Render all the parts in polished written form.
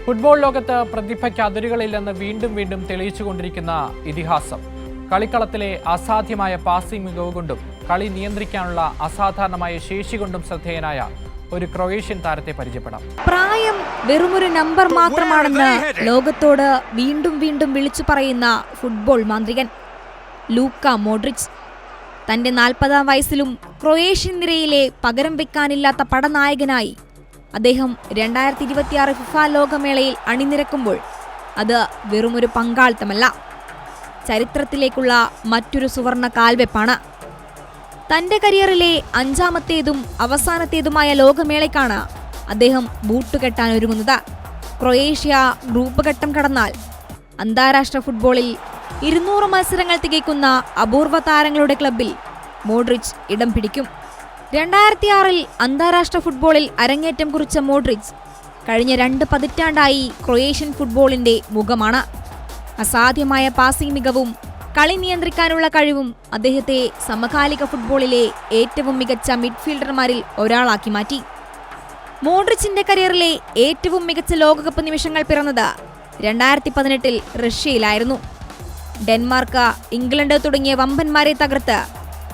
Football ലോകത്ത് പ്രതിഭയ്ക്ക് അതിരുകളില്ലെന്ന് വീണ്ടും വീണ്ടും തെളിയിച്ചുകൊണ്ടിരിക്കുന്ന ഇതിഹാസം. കളിക്കളത്തിലെ അസാധ്യമായ പാസിംഗ് മികവ് കൊണ്ടും കളി നിയന്ത്രിക്കാനുള്ള അസാധാരണമായ ശേഷി കൊണ്ടും ശ്രദ്ധേയനായ ഒരു ക്രൊയേഷ്യൻ താരത്തെ പരിചയപ്പെടാം. പ്രായം വെറുമൊരു നമ്പർ മാത്രമാണെന്ന് ലോകത്തോട് വീണ്ടും വീണ്ടും വിളിച്ചു പറയുന്ന ഫുട്ബോൾ മാന്ത്രികൻ ലൂക്ക മോഡ്രിച്ച്. തന്റെ 40-ാം വയസ്സിലും ക്രൊയേഷ്യൻ നിരയിലെ പകരം വെക്കാനില്ലാത്ത പടനായകനായി അദ്ദേഹം 2026 ഫിഫ ലോകമേളയിൽ അണിനിരക്കുമ്പോൾ അത് വെറുമൊരു പങ്കാളിത്തമല്ല, ചരിത്രത്തിലേക്കുള്ള മറ്റൊരു സുവർണ കാൽവെപ്പാണ്. തന്റെ കരിയറിലെ 5ാമത്തേതും അവസാനത്തേതുമായ ലോകമേളയ്ക്കാണ് അദ്ദേഹം ബൂട്ടുകെട്ടാൻ ഒരുങ്ങുന്നത്. ക്രൊയേഷ്യ ഗ്രൂപ്പ് ഘട്ടം കടന്നാൽ അന്താരാഷ്ട്ര ഫുട്ബോളിൽ 200 മത്സരങ്ങൾ തികയ്ക്കുന്ന അപൂർവ താരങ്ങളുടെ ക്ലബിൽ മോഡ്രിച്ച് ഇടം പിടിക്കും. 2006-ൽ അന്താരാഷ്ട്ര ഫുട്ബോളിൽ അരങ്ങേറ്റം കുറിച്ച മോഡ്രിച്ച് കഴിഞ്ഞ 2 പതിറ്റാണ്ടായി ക്രൊയേഷ്യൻ ഫുട്ബോളിന്റെ മുഖമാണ്. അസാധ്യമായ പാസിംഗ് മികവും കളി നിയന്ത്രിക്കാനുള്ള കഴിവും അദ്ദേഹത്തെ സമകാലിക ഫുട്ബോളിലെ ഏറ്റവും മികച്ച മിഡ്ഫീൽഡർമാരിൽ ഒരാളാക്കി മാറ്റി. മോഡ്രിച്ചിന്റെ കരിയറിലെ ഏറ്റവും മികച്ച ലോകകപ്പ് നിമിഷങ്ങൾ പിറന്നത് 2018-ൽ റഷ്യയിലായിരുന്നു. ഡെൻമാർക്ക്, ഇംഗ്ലണ്ട് തുടങ്ങിയ വമ്പന്മാരെ തകർത്ത്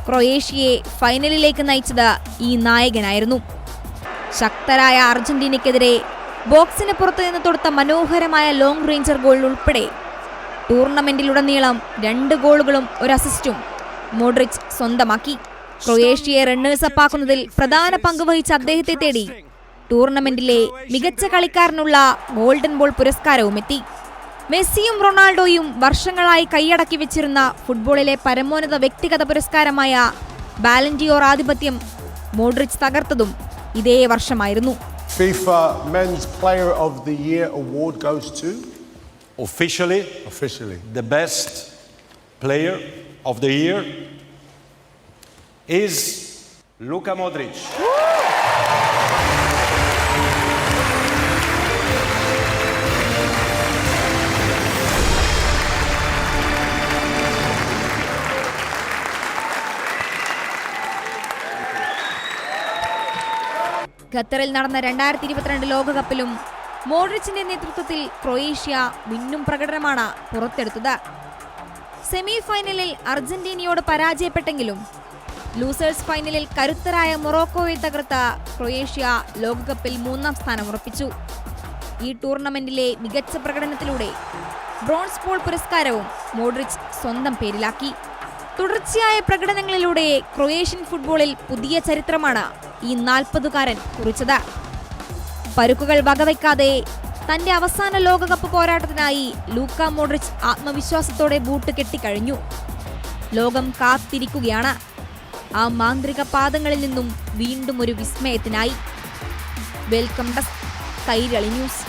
ക്രൊയേഷ്യയെ ഫൈനലിലേക്ക് നയിച്ചത് ഈ നായകനായിരുന്നു. ശക്തരായ അർജന്റീനയ്ക്കെതിരെ ബോക്സിന് പുറത്തുനിന്ന് തൊടുത്ത മനോഹരമായ ലോങ് റേഞ്ചർ ഗോൾ ഉൾപ്പെടെ ടൂർണമെന്റിലുടനീളം 2 ഗോളുകളും ഒരു അസിസ്റ്റും മോഡ്രിച്ച് സ്വന്തമാക്കി. ക്രൊയേഷ്യയെ റണ്ണേഴ്സ് അപ്പാക്കുന്നതിൽ പ്രധാന പങ്ക് വഹിച്ച അദ്ദേഹത്തെ തേടി ടൂർണമെന്റിലെ മികച്ച കളിക്കാരനുള്ള ഗോൾഡൻ ബോൾ പുരസ്കാരവും എത്തി. മെസ്സിയും റൊണാൾഡോയും വർഷങ്ങളായി കൈയടക്കി വെച്ചിരുന്ന ഫുട്ബോളിലെ പരമോന്നത വ്യക്തിഗത പുരസ്കാരമായ ബാലൻഡിയോർ ആധിപത്യം മോഡ്രിച്ച് തകർത്തതും ഇതേ വർഷമായിരുന്നു. FIFA Men's Player of the Year award goes to officially the best player of the year is Luka Modric. ഖത്തറിൽ നടന്ന 2022 ലോകകപ്പിലും മോഡ്രിച്ചിന്റെ നേതൃത്വത്തിൽ ക്രൊയേഷ്യ മിന്നും പ്രകടനമാണ് പുറത്തെടുത്തത്. സെമി ഫൈനലിൽ അർജന്റീനയോട് പരാജയപ്പെട്ടെങ്കിലും ലൂസേഴ്സ് ഫൈനലിൽ കരുത്തരായ മൊറോക്കോയെ തകർത്ത ക്രൊയേഷ്യ ലോകകപ്പിൽ 3ാം സ്ഥാനം ഉറപ്പിച്ചു. ഈ ടൂർണമെന്റിലെ മികച്ച പ്രകടനത്തിലൂടെ ബ്രോൺസ് ബോൾ പുരസ്കാരവും മോഡ്രിച്ച് സ്വന്തം പേരിലാക്കി. തുടർച്ചയായ പ്രകടനങ്ങളിലൂടെ ക്രൊയേഷ്യൻ ഫുട്ബോളിൽ പുതിയ ചരിത്രമാണ് ഈ 40-കാരൻ കുറിച്ചത്. പരുക്കുകൾ വകവയ്ക്കാതെ തന്റെ അവസാന ലോകകപ്പ് പോരാട്ടത്തിനായി ലൂക്ക മോഡ്രിച്ച് ആത്മവിശ്വാസത്തോടെ ബൂട്ട് കെട്ടിക്കഴിഞ്ഞു. ലോകം കാത്തിരിക്കുകയാണ് ആ മാന്ത്രിക പാദങ്ങളിൽ നിന്നും വീണ്ടും ഒരു വിസ്മയത്തിനായി. Welcome desk, Kairali news.